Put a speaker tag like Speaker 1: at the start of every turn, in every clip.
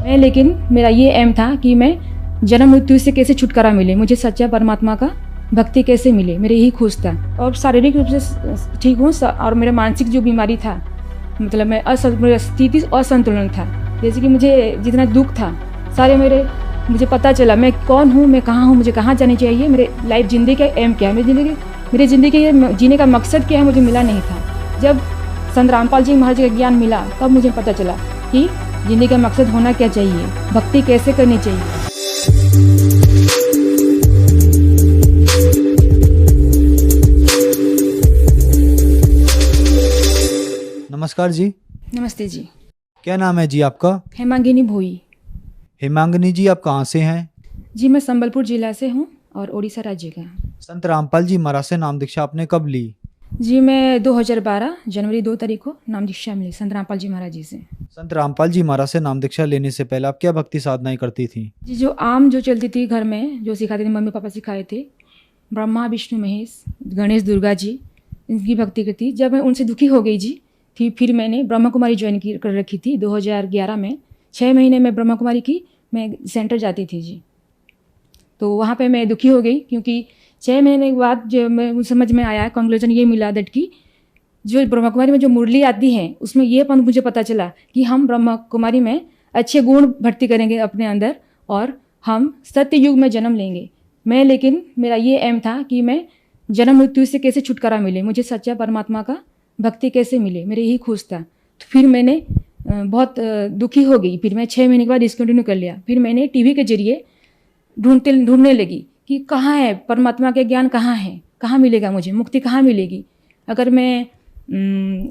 Speaker 1: मैं लेकिन मेरा ये एम था कि मैं जन्म मृत्यु से कैसे छुटकारा मिले, मुझे सच्चा परमात्मा का भक्ति कैसे मिले, मेरे यही खोज था। और शारीरिक रूप से ठीक हूँ और मेरा मानसिक जो बीमारी था, मतलब मेरा स्थिति असंतुलन था। जैसे कि मुझे जितना दुख था सारे मुझे पता चला मैं कौन हूँ, मैं कहाँ हूँ, मुझे कहाँ जानी चाहिए, मेरे लाइफ ज़िंदगी का एम क्या है, मेरी ज़िंदगी के जीने का मकसद क्या है, मुझे मिला नहीं था। जब संत रामपाल जी महाराज का ज्ञान मिला तब मुझे पता चला कि ज़िंदगी का मकसद होना क्या चाहिए, भक्ति कैसे करनी चाहिए।
Speaker 2: नमस्कार जी।
Speaker 1: नमस्ते जी।
Speaker 2: क्या नाम है जी आपका?
Speaker 1: हेमांगिनी भोई।
Speaker 2: हेमांगिनी जी, आप कहाँ से हैं?
Speaker 1: जी मैं संबलपुर जिला से हूँ और उड़ीसा राज्य का।
Speaker 2: संत रामपाल जी महाराज से नाम दीक्षा आपने कब ली?
Speaker 1: जी मैं 2012 जनवरी 2 तारीख को नाम दीक्षा मिली संत रामपाल जी महाराज जी से।
Speaker 2: संत रामपाल जी महाराज से नाम दीक्षा लेने से पहले आप क्या भक्ति साधनाएं करती थी?
Speaker 1: जी जो आम जो चलती थी घर में, जो सिखाते थे, मम्मी पापा सिखाए थे, ब्रह्मा विष्णु महेश गणेश दुर्गा जी, इनकी भक्ति करती। जब मैं उनसे दुखी हो गई जी थी, फिर मैंने ब्रह्मा कुमारी ज्वाइन कर रखी थी 2011 में। 6 महीने में ब्रह्मा कुमारी की मैं सेंटर जाती थी जी। तो वहाँ पे मैं दुखी हो गई क्योंकि 6 महीने के बाद जो मैं समझ में आया, कंक्लूजन ये मिला दैट कि जो ब्रह्मा कुमारी में जो मुरली आती है उसमें ये मुझे पता चला कि हम ब्रह्मा कुमारी में अच्छे गुण भर्ती करेंगे अपने अंदर और हम सत्य युग में जन्म लेंगे। मैं लेकिन मेरा ये एम था कि मैं जन्म मृत्यु से कैसे छुटकारा मिले, मुझे सच्चा परमात्मा का भक्ति कैसे मिले, मेरे यही खोज था। तो फिर मैंने बहुत दुखी हो गई। फिर मैं 6 महीने के बाद डिसकंटिन्यू कर लिया। फिर मैंने टीवी के जरिए ढूंढने लगी कि कहाँ है परमात्मा के ज्ञान, कहाँ है, कहाँ मिलेगा मुझे मुक्ति, कहाँ मिलेगी। अगर मैं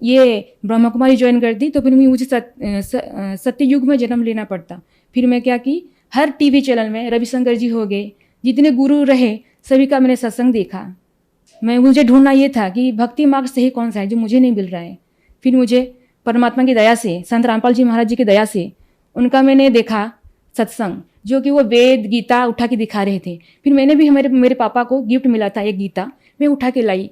Speaker 1: ये ब्रह्मा कुमारी ज्वाइन करती तो फिर मुझे सत्य युग में जन्म लेना पड़ता। फिर मैं क्या कि हर टीवी चैनल में रविशंकर जी हो गए, जितने गुरु रहे सभी का मैंने सत्संग देखा। मुझे ढूंढना ये था कि भक्ति मार्ग सही कौन सा है जो मुझे नहीं मिल रहा है। फिर मुझे परमात्मा की दया से, संत रामपाल जी महाराज जी की दया से उनका मैंने देखा सत्संग, जो कि वो वेद गीता उठा के दिखा रहे थे। फिर मैंने भी मेरे पापा को गिफ्ट मिला था एक गीता, मैं उठा के लाई,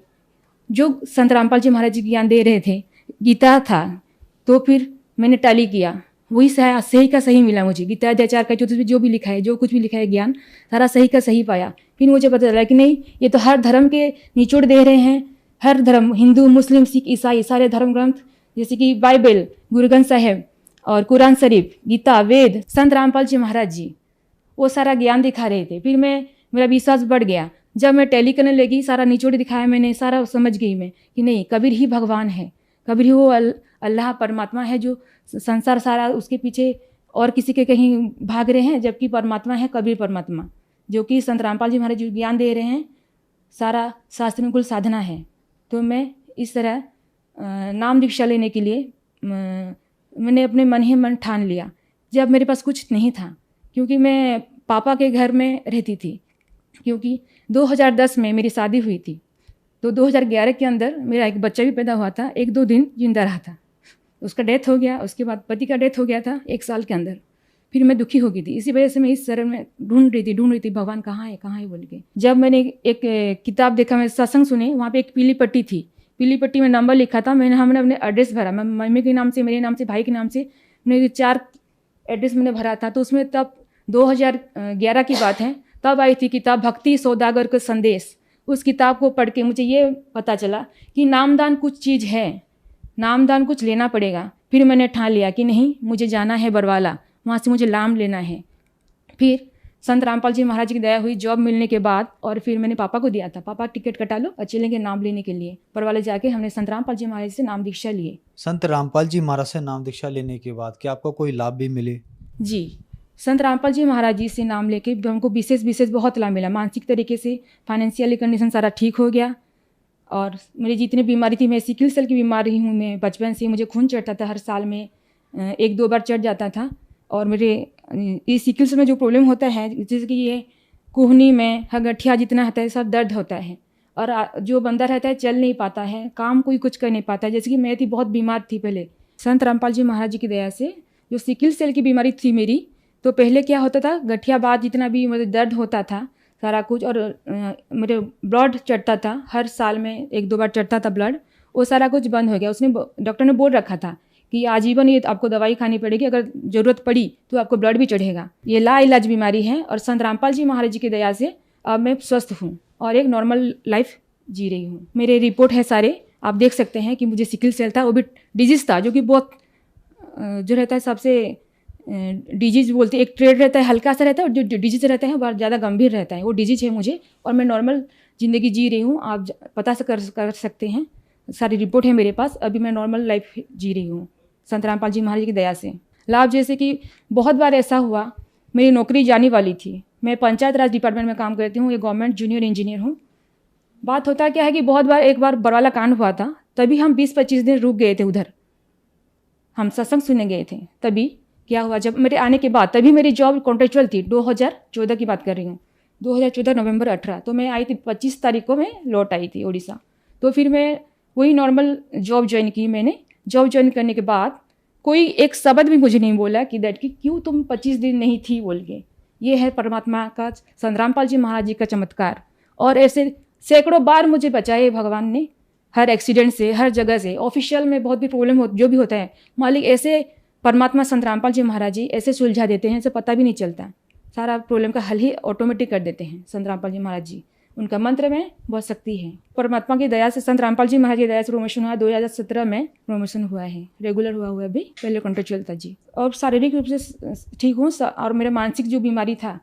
Speaker 1: जो संत रामपाल जी महाराज जी ज्ञान दे रहे थे, गीता था। तो फिर मैंने टैली किया, वही सही का सही मिला मुझे। गीता अध्याचार का जो भी लिखा है, जो कुछ भी लिखा है ज्ञान, सारा सही का सही पाया। फिर मुझे पता चला कि नहीं, ये तो हर धर्म के निचोड़ दे रहे हैं। हर धर्म, हिंदू मुस्लिम सिख ईसाई, सारे धर्म ग्रंथ जैसे कि बाइबल, गुरु ग्रंथ साहिब और कुरान शरीफ, गीता, वेद, संत रामपाल जी महाराज जी, वो सारा ज्ञान दिखा रहे थे। फिर मेरा विश्वास बढ़ गया। जब मैं टैली करने लगी, सारा निचोड़ दिखाया मैंने, सारा समझ गई मैं कि नहीं, कबीर ही भगवान है, कबीर ही वो अल्लाह परमात्मा है जो संसार सारा उसके पीछे और किसी के कहीं भाग रहे हैं, जबकि परमात्मा है कबीर परमात्मा, जो कि संत रामपाल जी महाराज जी ज्ञान दे रहे हैं। सारा शास्त्रानुकूल साधना है। तो मैं इस तरह नाम दीक्षा लेने के लिए मैंने अपने मन ही मन ठान लिया। जब मेरे पास कुछ नहीं था, क्योंकि मैं पापा के घर में रहती थी, क्योंकि 2010 में मेरी शादी हुई थी। तो 2011 के अंदर मेरा एक बच्चा भी पैदा हुआ था, 1-2 दिन जिंदा रहा था, उसका डेथ हो गया। उसके बाद पति का डेथ हो गया था 1 साल के अंदर। फिर मैं दुखी हो गई थी। इसी वजह से मैं इस शरण में ढूंढ रही थी भगवान कहाँ है बोल के। जब मैंने एक किताब देखा, मैं सत्संग सुने, वहाँ पे एक पीली पट्टी थी, पीली पट्टी में नंबर लिखा था। हमने अपने एड्रेस भरा, मैं मम्मी के नाम से, मेरे नाम से, भाई के नाम से, मैंने 4 एड्रेस मैंने भरा था। तो उसमें तब 2011 की बात है, तब आई थी किताब भक्ति सौदागर का संदेश। उस किताब को पढ़ के मुझे ये पता चला कि नामदान कुछ चीज़ है, नामदान कुछ लेना पड़ेगा। फिर मैंने ठान लिया कि नहीं, मुझे जाना है बरवाला, वहाँ से मुझे नाम लेना है। फिर संत रामपाल जी महाराज की दया हुई जॉब मिलने के बाद, और फिर मैंने पापा को दिया था, पापा टिकट कटा लो और चलेंगे नाम लेने के लिए। बरवाले जाके हमने संत रामपाल जी महाराज से नाम दीक्षा लिए।
Speaker 2: संत रामपाल जी महाराज से नाम दीक्षा लेने के बाद क्या आपको कोई लाभ भी मिले?
Speaker 1: जी, संत रामपाल जी महाराज जी से नाम लेके हमको विशेष बहुत लाभ मिला। मानसिक तरीके से, फाइनेंशियली कंडीशन सारा ठीक हो गया। और मेरी जितनी बीमारी थी, मैं सिकल सेल की बीमारी हूँ, मैं बचपन से, मुझे खून चढ़ता था हर साल में, 1-2 बार चढ़ जाता था। और मेरे इस सिकल सेल में जो प्रॉब्लम होता है, जैसे कि ये कोहनी में गठिया जितना होता है सब दर्द होता है, और जो बंदा रहता है चल नहीं पाता है, काम कोई कुछ कर नहीं पाता है। जैसे कि मैं थी बहुत बीमार थी पहले। संत रामपाल जी महाराज जी की दया से जो सिकल सेल की बीमारी थी मेरी, तो पहले क्या होता था, गठिया बाद जितना भी मुझे दर्द होता था सारा कुछ, और मेरे ब्लड चढ़ता था, हर साल में 1-2 बार चढ़ता था ब्लड, वो सारा कुछ बंद हो गया। डॉक्टर ने बोल रखा था कि आजीवन ये आपको दवाई खानी पड़ेगी, अगर ज़रूरत पड़ी तो आपको ब्लड भी चढ़ेगा। ये लाइलाज बीमारी है और संत रामपाल जी महाराज जी की दया से अब मैं स्वस्थ हूँ और एक नॉर्मल लाइफ जी रही हूँ। मेरे रिपोर्ट है सारे, आप देख सकते हैं कि मुझे सिकल सेल था, वो भी डिजीज़ था जो कि बहुत जो रहता है सबसे डिजीज़ बोलते हैं, एक ट्रेड रहता है हल्का सा रहता है और जो डिजीज़ रहता है बहुत ज़्यादा गंभीर रहता है, वो डिजीज़ है मुझे और मैं नॉर्मल ज़िंदगी जी रही हूँ। आप पता से कर सकते हैं, सारी रिपोर्ट है मेरे पास, अभी मैं नॉर्मल लाइफ जी रही हूँ संत रामपाल जी महाराज की दया से। लाभ जैसे कि बहुत बार ऐसा हुआ, मेरी नौकरी जाने वाली थी, मैं पंचायत राज डिपार्टमेंट में काम करती हूँ, ये गवर्नमेंट जूनियर इंजीनियर हूँ। बात होता क्या है कि बहुत बार एक बार बरवाला कांड हुआ था, तभी हम 20-25 दिन रुक गए थे उधर, हम सत्संग सुनने गए थे। तभी क्या हुआ, जब मेरे आने के बाद, तभी मेरी जॉब कॉन्ट्रेक्चुअल थी, 2014 की बात कर रही हूँ, 2014 नवंबर 18, तो मैं आई थी 25 तारीख को मैं लौट आई थी उड़ीसा। तो फिर मैं वही नॉर्मल जॉब ज्वाइन की। मैंने जॉब ज्वाइन करने के बाद कोई एक शब्द भी मुझे नहीं बोला कि दैट कि क्यों तुम 25 दिन नहीं थी बोल के। ये है परमात्मा का, संत रामपाल जी महाराज जी का चमत्कार। और ऐसे सैकड़ों बार मुझे बचाए भगवान ने, हर एक्सीडेंट से, हर जगह से। ऑफिशियल में बहुत भी प्रॉब्लम हो, जो भी होता है, मालिक ऐसे परमात्मा संत रामपाल जी महाराज जी ऐसे सुलझा देते हैं, से पता भी नहीं चलता, सारा प्रॉब्लम का हल ही ऑटोमेटिक कर देते हैं संत रामपाल जी महाराज जी। उनका मंत्र में बहुत शक्ति है। परमात्मा की दया से, संत रामपाल जी महाराज की दया से प्रमोशन हुआ, 2017 में प्रमोशन हुआ है, रेगुलर हुआ अभी, पहले कॉन्ट्रेक्चुअल था जी। और शारीरिक रूप से ठीक हूँ, और मेरा मानसिक जो बीमारी था,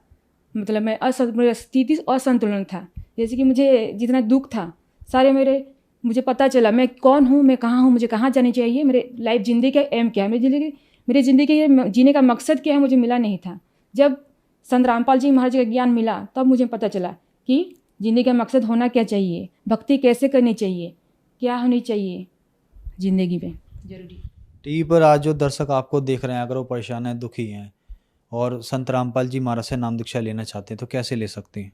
Speaker 1: मतलब मैं मेरा स्थिति असंतुलन था, जैसे कि मुझे जितना दुख था सारे मुझे पता चला मैं कौन हूँ, मैं कहाँ हूँ, मुझे कहाँ जानी चाहिए, मेरे लाइफ ज़िंदगी का एम क्या है, मेरी ज़िंदगी के जीने का मकसद क्या है, मुझे मिला नहीं था। जब संत रामपाल जी महाराज का ज्ञान मिला तब मुझे पता चला कि ज़िंदगी का मकसद होना क्या चाहिए, भक्ति कैसे करनी चाहिए, क्या होनी चाहिए ज़िंदगी में जरूरी।
Speaker 2: टीवी पर आज जो दर्शक आपको देख रहे हैं, अगर वो परेशान हैं, दुखी हैं और संत रामपाल जी महाराज से नाम दीक्षा लेना चाहते हैं तो कैसे ले सकते हैं?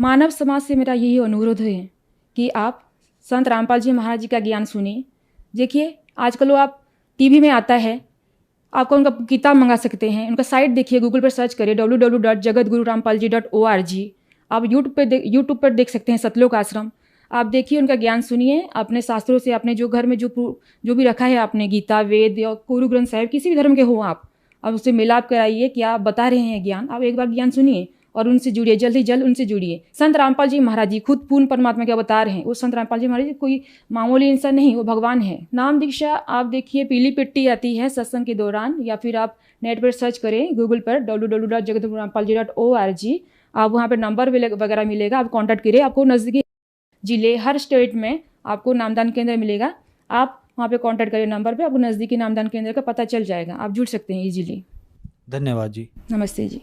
Speaker 1: मानव समाज से मेरा यही अनुरोध है कि आप संत रामपाल जी महाराज जी का ज्ञान सुनिए। देखिए आजकल वो आप टीवी में आता है, आपको उनका किताब मंगा सकते हैं, उनका साइट देखिए, गूगल पर सर्च करिए www.jagatgururampalji.org। आप यूट्यूब पर देख सकते हैं सतलोक आश्रम, आप देखिए, उनका ज्ञान सुनिए। अपने शास्त्रों से, अपने जो घर में जो भी रखा है आपने, गीता, वेद या गुरु ग्रंथ साहिब, किसी भी धर्म के हो आप उससे मिलाप कराइए कि आप बता रहे हैं ज्ञान, आप एक बार ज्ञान सुनिए और उनसे जुड़िए, जल्द ही जल्द उनसे जुड़िए। संत रामपाल जी महाराज जी खुद पूर्ण परमात्मा के अवतार हैं। वो संत रामपाल जी महाराज जी कोई मामूली इंसान नहीं, वो भगवान है। नाम दीक्षा आप देखिए, पीली पिट्टी आती है सत्संग के दौरान, या फिर आप नेट पर सर्च करें गूगल पर www.jagatgururampalji.org। आप वहाँ पर नंबर वगैरह मिलेगा, आप कॉन्टैक्ट करिए। आपको नज़दीकी जिले, हर स्टेट में आपको नामदान केंद्र मिलेगा, आप वहाँ पे कॉन्टैक्ट करिए नंबर पे, आपको नज़दीकी नामदान केंद्र का पता चल जाएगा, आप जुड़ सकते हैं इजीली।
Speaker 2: धन्यवाद जी।
Speaker 1: नमस्ते जी।